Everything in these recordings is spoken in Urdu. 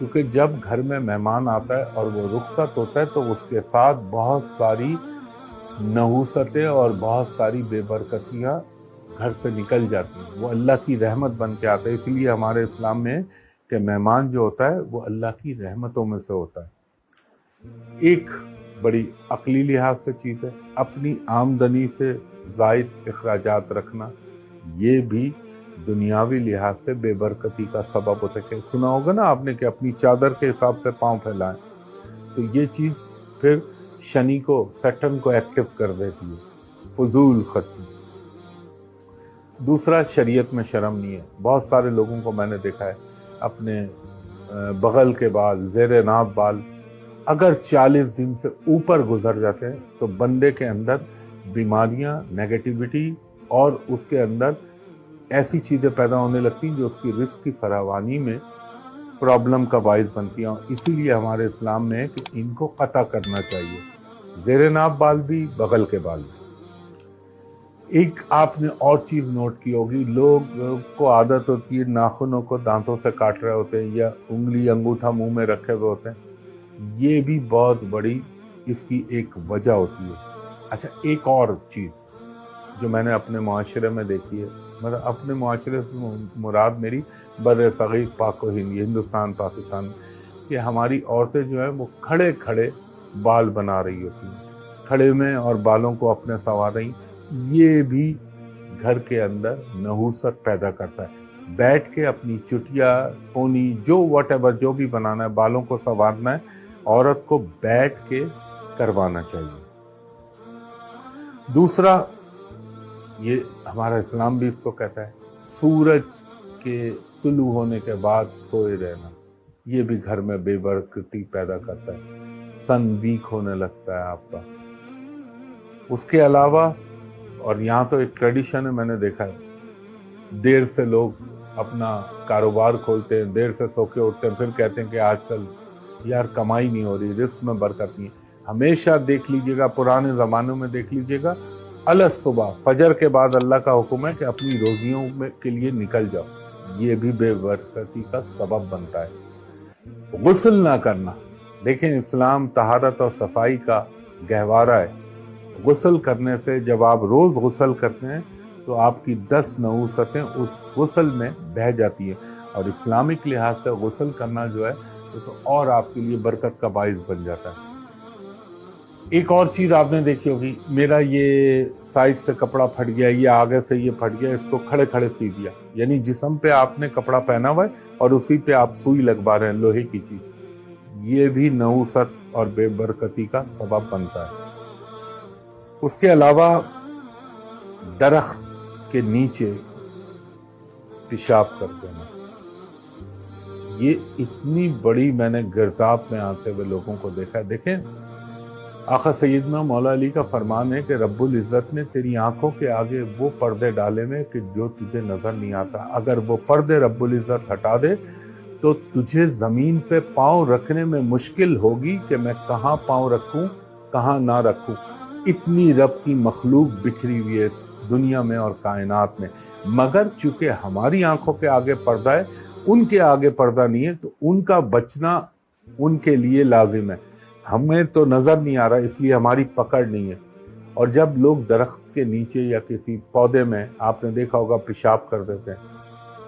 کیونکہ جب گھر میں مہمان آتا ہے اور وہ رخصت ہوتا ہے تو اس کے ساتھ بہت ساری نحوستیں اور بہت ساری بے برکتیاں گھر سے نکل جاتی ہیں، وہ اللہ کی رحمت بن کے آتا ہے۔ اس لیے ہمارے اسلام میں کہ مہمان جو ہوتا ہے وہ اللہ کی رحمتوں میں سے ہوتا ہے۔ ایک بڑی عقلی لحاظ سے چیز ہے، اپنی آمدنی سے زائد اخراجات رکھنا، یہ بھی دنیاوی لحاظ سے بے برکتی کا سبب ہوتا ہے۔ کہ سنا ہوگا نا آپ نے کہ اپنی چادر کے حساب سے پاؤں پھیلائیں، تو یہ چیز پھر شنی کو، سیٹرن کو ایکٹیو کر دیتی ہے، فضول خرچی۔ دوسرا، شریعت میں شرم نہیں ہے۔ بہت سارے لوگوں کو میں نے دیکھا ہے اپنے بغل کے بال، زیر ناف بال اگر 40 دن سے اوپر گزر جاتے ہیں تو بندے کے اندر بیماریاں، نیگیٹیوٹی اور اس کے اندر ایسی چیزیں پیدا ہونے لگتی ہیں جو اس کی رزق کی فراوانی میں پرابلم کا باعث بنتی ہیں۔ اسی لیے ہمارے اسلام میں ہے کہ ان کو قطع کرنا چاہیے، زیر ناف بال بھی، بغل کے بال بھی۔ ایک آپ نے اور چیز نوٹ کی ہوگی، لوگ کو عادت ہوتی ہے ناخنوں کو دانتوں سے کاٹ رہے ہوتے ہیں یا انگلی انگوٹھا منہ میں رکھے ہوئے ہوتے ہیں، یہ بھی بہت بڑی اس کی ایک وجہ ہوتی ہے۔ اچھا، ایک اور چیز جو میں نے اپنے معاشرے میں دیکھی ہے، مطلب اپنے معاشرے سے مراد میری بر صغیر پاک و ہند، ہندوستان پاکستان، کہ ہماری عورتیں جو ہیں وہ کھڑے کھڑے بال بنا رہی ہوتی ہیں، کھڑے میں اور بالوں کو اپنے سنوار رہی، یہ بھی گھر کے اندر نحوست پیدا کرتا ہے۔ بیٹھ کے اپنی چٹیا، پونی، جو واٹ ایور جو بھی بنانا ہے، بالوں کو سنوارنا ہے، عورت کو بیٹھ کے کروانا چاہیے۔ دوسرا، یہ ہمارا اسلام بھی اس کو کہتا ہے، سورج کے طلوع ہونے کے بعد سوئے رہنا، یہ بھی گھر میں بے برکتی پیدا کرتا ہے، سن ویک ہونے لگتا ہے آپ کا۔ اس کے علاوہ، اور یہاں تو ایک ٹریڈیشن ہے، میں نے دیکھا ہے دیر سے لوگ اپنا کاروبار کھولتے ہیں، دیر سے سو کے اٹھتے ہیں، پھر کہتے ہیں کہ آج کل یار کمائی نہیں ہو رہی، رزق میں برکت نہیں ہے۔ ہمیشہ دیکھ لیجئے گا، پرانے زمانوں میں دیکھ لیجئے گا، صبح فجر کے بعد اللہ کا حکم ہے کہ اپنی روزیوں کے لیے نکل جاؤ، یہ بھی بے برکتی کا سبب بنتا ہے۔ غسل نہ کرنا، دیکھیں اسلام طہارت اور صفائی کا گہوارہ ہے۔ غسل کرنے سے، جب آپ روز غسل کرتے ہیں تو آپ کی 10 نحوستیں اس غسل میں بہہ جاتی ہیں، اور اسلامک لحاظ سے غسل کرنا جو ہے تو اور آپ کے لیے برکت کا باعث بن جاتا ہے۔ ایک اور چیز آپ نے دیکھی ہوگی، میرا یہ سائڈ سے کپڑا پھٹ گیا، یہ آگے سے یہ پھٹ گیا، اس کو کھڑے کھڑے سی دیا، یعنی جسم پہ آپ نے کپڑا پہنا ہوا ہے اور اسی پہ آپ سوئی لگوا رہے ہیں لوہے کی چیز، یہ بھی نحوست اور بے برکتی کا سبب بنتا ہے۔ اس کے علاوہ درخت کے نیچے پیشاب کرتے ہیں، یہ اتنی بڑی میں نے گرداب میں آتے ہوئے لوگوں کو دیکھا ہے۔ دیکھیں آقا سیدنا مولا علی کا فرمان ہے کہ رب العزت نے تیری آنکھوں کے آگے وہ پردے ڈالے میں کہ جو تجھے نظر نہیں آتا، اگر وہ پردے رب العزت ہٹا دے تو تجھے زمین پہ پاؤں رکھنے میں مشکل ہوگی کہ میں کہاں پاؤں رکھوں کہاں نہ رکھوں۔ اتنی رب کی مخلوق بکھری ہوئی ہے اس دنیا میں اور کائنات میں، مگر چونکہ ہماری آنکھوں کے آگے پردہ ہے، ان کے آگے پردہ نہیں ہے، تو ان کا بچنا ان کے لیے لازم ہے۔ ہمیں تو نظر نہیں آ رہا، اس لیے ہماری پکڑ نہیں ہے۔ اور جب لوگ درخت کے نیچے یا کسی پودے میں، آپ نے دیکھا ہوگا، پیشاب کر دیتے ہیں،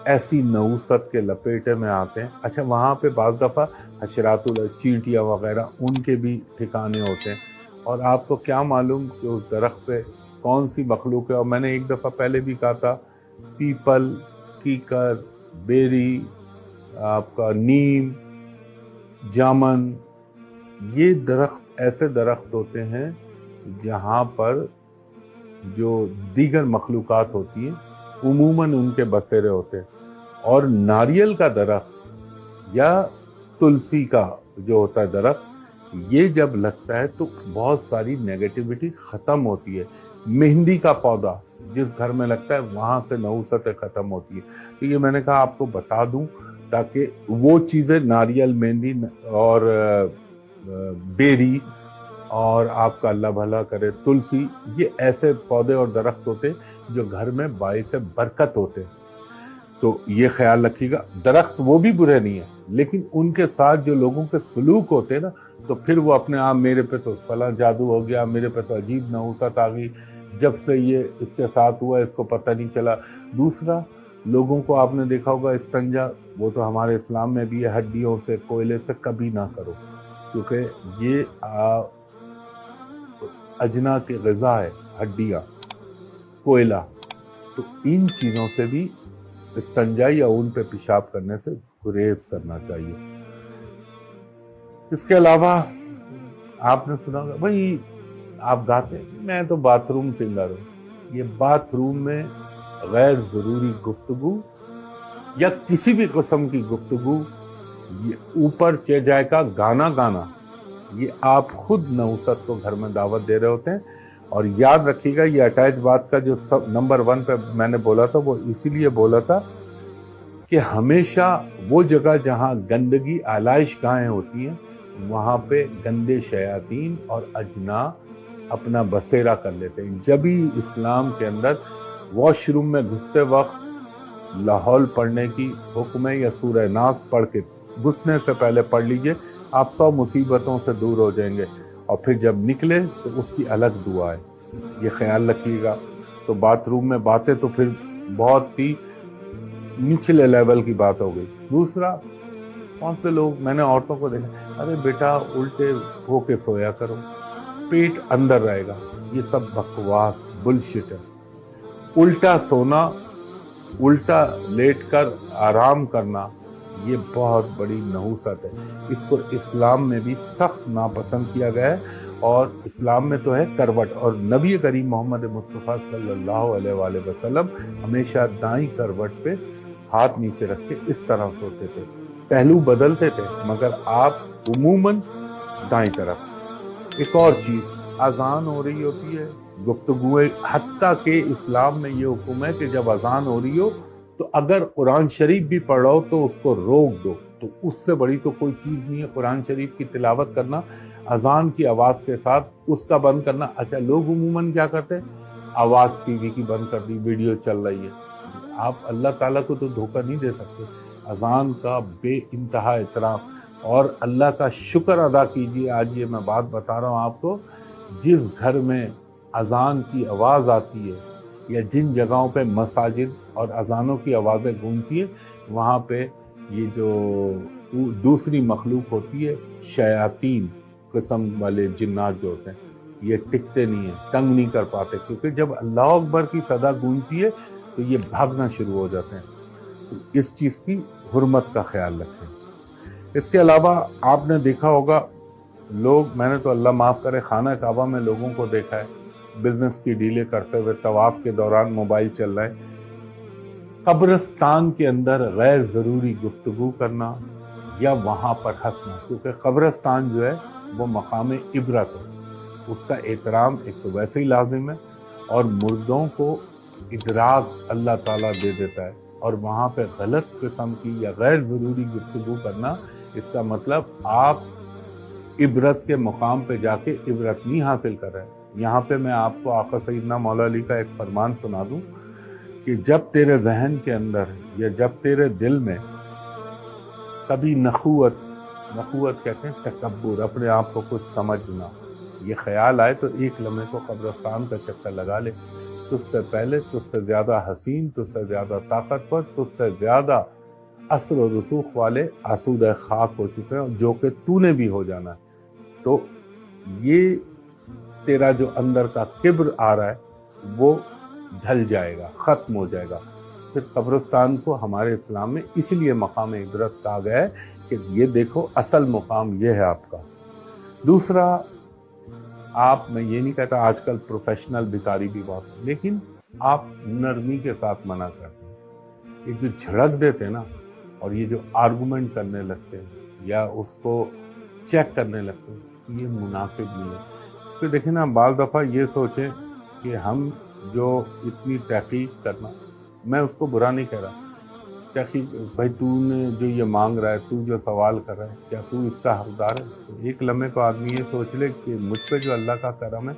ایسی نحوست کے لپیٹے میں آتے ہیں۔ اچھا، وہاں پہ بعض دفعہ حشرات، چینٹیاں وغیرہ، ان کے بھی ٹھکانے ہوتے ہیں، اور آپ کو کیا معلوم کہ اس درخت پہ کون سی مخلوق ہے۔ اور میں نے ایک دفعہ پہلے بھی کہا تھا، پیپل، کیکر، بیری، آپ کا نیم، جامن، یہ درخت ایسے درخت ہوتے ہیں جہاں پر جو دیگر مخلوقات ہوتی ہیں عموماً ان کے بسیرے ہوتے ہیں۔ اور ناریل کا درخت یا تلسی کا جو ہوتا ہے درخت، یہ جب لگتا ہے تو بہت ساری نیگیٹیوٹی ختم ہوتی ہے۔ مہندی کا پودا جس گھر میں لگتا ہے وہاں سے نحوستیں ختم ہوتی ہے۔ تو یہ میں نے کہا آپ کو بتا دوں تاکہ وہ چیزیں، ناریل، مہندی اور بیری، اور آپ کا اللہ بھلا کرے تلسی، یہ ایسے پودے اور درخت ہوتے جو گھر میں باعث برکت ہوتے۔ تو یہ خیال رکھیے گا، درخت وہ بھی برے نہیں ہیں، لیکن ان کے ساتھ جو لوگوں کے سلوک ہوتے ہیں نا، تو پھر وہ اپنے آپ میرے پہ تو فلاں جادو ہو گیا، میرے پہ تو عجیب نحوست آ گئی، جب سے یہ اس کے ساتھ ہوا اس کو پتہ نہیں چلا۔ دوسرا، لوگوں کو آپ نے دیکھا ہوگا استنجا، وہ تو ہمارے اسلام میں بھی ہے، ہڈیوں سے، کوئلے سے کبھی نہ کرو، کیونکہ یہ اجنا کی غذا ہے، ہڈیاں، کوئلہ، تو ان چیزوں سے بھی استنجا یا ان پہ پیشاب کرنے سے گریز کرنا چاہیے۔ اس کے علاوہ آپ نے سنا ہوگا بھائی آپ گاتے ہیں، میں تو باتھ روم سنگر ہوں، یہ باتھ روم میں غیر ضروری گفتگو یا کسی بھی قسم کی گفتگو، یہ اوپر چہ جائے کا گانا گانا، یہ آپ خود نحوست کو گھر میں دعوت دے رہے ہوتے ہیں۔ اور یاد رکھیے گا، یہ اٹیچ بات کا جو نمبر 1 پہ میں نے بولا تھا، وہ اسی لیے بولا تھا کہ ہمیشہ وہ جگہ جہاں گندگی، آلائش گاہیں ہوتی ہیں، وہاں پہ گندے شیاطین اور اجنا اپنا بسیرا کر لیتے ہیں۔ جب ہی اسلام کے اندر واش روم میں گھستے وقت لاحول پڑھنے کی حکم ہے، یا سورہ ناس پڑھ کے گھسنے سے پہلے پڑھ لیجئے، آپ 100 مصیبتوں سے دور ہو جائیں گے، اور پھر جب نکلے تو اس کی الگ دعا ہے، یہ خیال رکھیے گا۔ تو باتھ روم میں باتیں تو پھر بہت ہی نچلے لیول کی بات ہو گئی۔ دوسرا، بہت سے لوگ، میں نے عورتوں کو دیکھا، ارے بیٹا الٹے ہو کے سویا کرو، پیٹ اندر رہے گا، یہ سب بکواس بلشٹ ہے۔ الٹا سونا، الٹا لیٹ کر آرام کرنا، یہ بہت بڑی نحوست ہے، اس کو اسلام میں بھی سخت ناپسند کیا گیا ہے۔ اور اسلام میں تو ہے کروٹ، اور نبی کریم محمد مصطفیٰ صلی اللہ علیہ وآلہ وسلم ہمیشہ دائیں کروٹ پہ ہاتھ نیچے رکھ کے اس طرح سوتے تھے، پہلو بدلتے تھے مگر آپ عموماً دائیں طرف۔ ایک اور چیز، اذان ہو رہی ہوتی ہے، گفتگویں، حتیٰ کہ اسلام میں یہ حکم ہے کہ جب اذان ہو رہی ہو تو اگر قرآن شریف بھی پڑھ رہا ہو تو اس کو روک دو، تو اس سے بڑی تو کوئی چیز نہیں ہے قرآن شریف کی تلاوت کرنا اذان کی آواز کے ساتھ، اس کا بند کرنا۔ اچھا، لوگ عموماً کیا کرتے ہیں، آواز ٹی وی کی بند کر دی، ویڈیو چل رہی ہے۔ آپ اللہ تعالیٰ کو تو دھوکہ نہیں دے سکتے، اذان کا بے انتہا احترام، اور اللہ کا شکر ادا کیجیے۔ آج یہ میں بات بتا رہا ہوں آپ کو، جس گھر میں اذان کی آواز آتی ہے یا جن جگہوں پہ مساجد اور اذانوں کی آوازیں گونجتی ہیں، وہاں پہ یہ جو دوسری مخلوق ہوتی ہے، شیاطین قسم والے جنات جو ہوتے ہیں، یہ ٹکتے نہیں ہیں، تنگ نہیں کر پاتے، کیونکہ جب اللہ اکبر کی صدا گونجتی ہے تو یہ بھاگنا شروع ہو جاتے ہیں۔ اس چیز کی حرمت کا خیال رکھیں۔ اس کے علاوہ آپ نے دیکھا ہوگا لوگ، میں نے تو اللہ معاف کرے خانہ کعبہ میں لوگوں کو دیکھا ہے بزنس کی ڈیلیں کرتے ہوئے طواف کے دوران موبائل چل رہے ہیں۔ قبرستان کے اندر غیر ضروری گفتگو کرنا یا وہاں پر ہنسنا، کیونکہ قبرستان جو ہے وہ مقام عبرت ہے، اس کا احترام ایک تو ویسے ہی لازم ہے، اور مردوں کو ادراک اللہ تعالیٰ دے دیتا ہے، اور وہاں پہ غلط قسم کی یا غیر ضروری گفتگو کرنا، اس کا مطلب آپ عبرت کے مقام پہ جا کے عبرت نہیں حاصل کر رہے۔ یہاں پہ میں آپ کو آقا سیدنا مولا علی کا ایک فرمان سنا دوں کہ جب تیرے ذہن کے اندر یا جب تیرے دل میں کبھی نخوت کہتے ہیں تکبر، اپنے آپ کو کچھ سمجھنا، یہ خیال آئے تو ایک لمحے کو قبرستان کا چکر لگا لے۔ تجھ سے پہلے، تجھ سے زیادہ حسین، تجھ سے زیادہ طاقتور، تجھ سے زیادہ اثر و رسوخ والے آسودہ خاک ہو چکے ہیں، جو کہ تو نے بھی ہو جانا ہے۔ تو یہ تیرا جو اندر کا کبر آ رہا ہے وہ ڈھل جائے گا، ختم ہو جائے گا۔ پھر قبرستان کو ہمارے اسلام میں اس لیے مقام عبرت کہا گیا ہے کہ یہ دیکھو اصل مقام یہ ہے آپ کا۔ دوسرا، آپ، میں یہ نہیں کہتا آج کل پروفیشنل بھکاری بھی بہت، لیکن آپ نرمی کے ساتھ منع کرتے ہیں۔ یہ جو جھڑک دیتے ہیں نا، اور یہ جو آرگومنٹ کرنے لگتے ہیں یا اس کو چیک کرنے لگتے ہیں، یہ مناسب نہیں ہے۔ تو دیکھیں نا، بعض دفعہ یہ سوچیں کہ ہم جو اتنی تحقیق کرنا، میں اس کو برا نہیں کہہ رہا، تحقیق، بھائی تو نے جو یہ مانگ رہا ہے، تو جو سوال کر رہا ہے، کیا تو اس کا حقدار ہے؟ تو ایک لمحے کو آدمی یہ سوچ لے کہ مجھ پہ جو اللہ کا کرم ہے،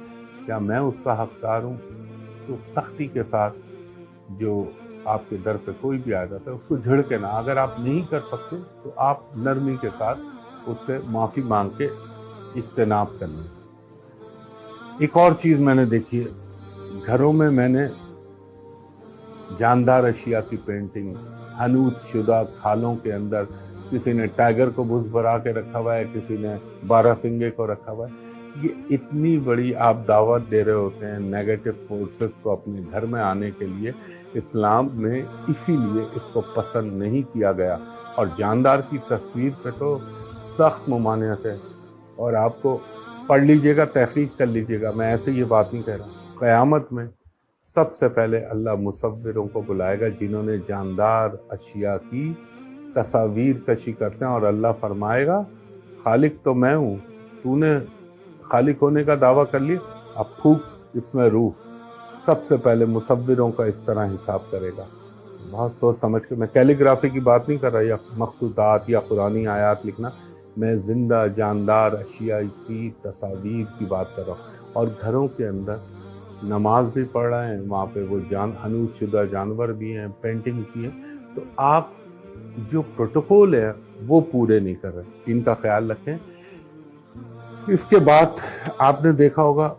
کیا میں اس کا حقدار ہوں؟ تو سختی کے ساتھ جو آپ کے در پہ کوئی بھی آ جاتا ہے اس کو جھڑکے نہ، اگر آپ نہیں کر سکتے تو آپ نرمی کے ساتھ اس سے معافی مانگ کے اجتناب کر لیں۔ ایک اور چیز میں نے دیکھی ہے، گھروں میں نے جاندار اشیاء کی پینٹنگ، حنوط شدہ کھالوں کے اندر کسی نے ٹائیگر کو بھس بھرا کے رکھا ہوا ہے، کسی نے بارہ سنگے کو رکھا ہوا ہے۔ یہ اتنی بڑی آپ دعوت دے رہے ہوتے ہیں نیگیٹو فورسز کو اپنے گھر میں آنے کے لیے۔ اسلام میں اسی لیے اس کو پسند نہیں کیا گیا، اور جاندار کی تصویر پہ تو سخت ممانعت ہے، اور آپ کو پڑھ لیجئے گا، تحقیق کر لیجئے گا، میں ایسے یہ بات نہیں کہہ رہا۔ قیامت میں سب سے پہلے اللہ مصوروں کو بلائے گا جنہوں نے جاندار اشیاء کی تصاویر کشی کرتے ہیں، اور اللہ فرمائے گا خالق تو میں ہوں، تو نے خالق ہونے کا دعویٰ کر لیا، اب پھونک اس میں روح۔ سب سے پہلے مصوروں کا اس طرح حساب کرے گا۔ بہت سوچ سمجھ کے، میں کیلیگرافی کی بات نہیں کر رہا یا مخطوطات یا قرآنی آیات لکھنا، میں زندہ جاندار اشیاء کی تصاویر کی بات کر رہا ہوں۔ اور گھروں کے اندر نماز بھی پڑھ رہے ہیں، وہاں پہ وہ حنوط شدہ جانور بھی ہیں، پینٹنگ بھی ہیں، تو آپ جو پروٹوکول ہے وہ پورے نہیں کر رہے، ان کا خیال رکھیں۔ اس کے بعد آپ نے دیکھا ہوگا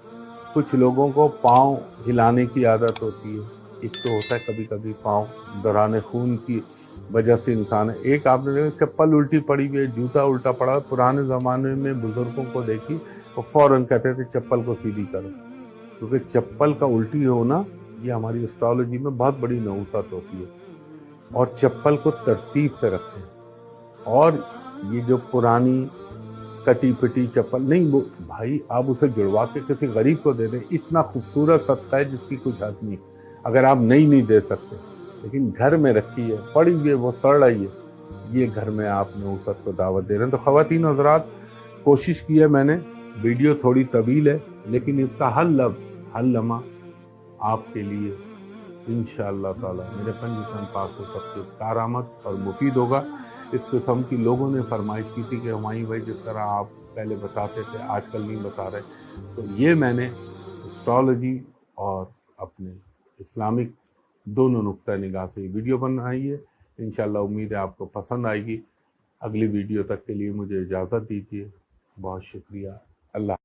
کچھ لوگوں کو پاؤں ہلانے کی عادت ہوتی ہے۔ ایک تو ہوتا ہے کبھی کبھی پاؤں دوران خون کی وجہ سے انسان ہے، ایک آپ نے دیکھا چپل الٹی پڑی ہوئی ہے، جوتا الٹا پڑا ہے۔ پرانے زمانے میں بزرگوں کو دیکھی وہ فوراً کہتے تھے چپل کو سیدھی کرو، کیونکہ چپل کا الٹی ہونا یہ ہماری اسٹرالوجی میں بہت بڑی نحوست ہوتی ہے، اور چپل کو ترتیب سے رکھیں۔ اور یہ جو پرانی کٹی پٹی چپل نہیں، وہ بھائی آپ اسے جڑوا کے کسی غریب کو دے دیں، اتنا خوبصورت صدقہ ہے جس کی کچھ حد نہیں، اگر آپ نہیں دے سکتے، لیکن گھر میں رکھی ہے، پڑی ہوئی ہے، وہ سڑ رہی ہے، یہ گھر میں آپ نحوست کو دعوت دے رہے ہیں۔ تو خواتین حضرات، کوشش کی ہے میں نے، ویڈیو تھوڑی طویل ہے لیکن اس کا ہر لفظ ہر لمحہ آپ کے لیے انشاءاللہ تعالی میرے پنجتن پاک کو سب سے کارآمد اور مفید ہوگا۔ اس قسم کی لوگوں نے فرمائش کی تھی کہ ہمایوں بھائی جس طرح آپ پہلے بتاتے تھے آج کل نہیں بتا رہے، تو یہ میں نے اسٹرالوجی اور اپنے اسلامک دونوں نقطہ نگاہ سے ویڈیو بنائی ہے۔ انشاءاللہ امید ہے آپ کو پسند آئے گی۔ اگلی ویڈیو تک کے لیے مجھے اجازت دیجیے، بہت شکریہ، اللہ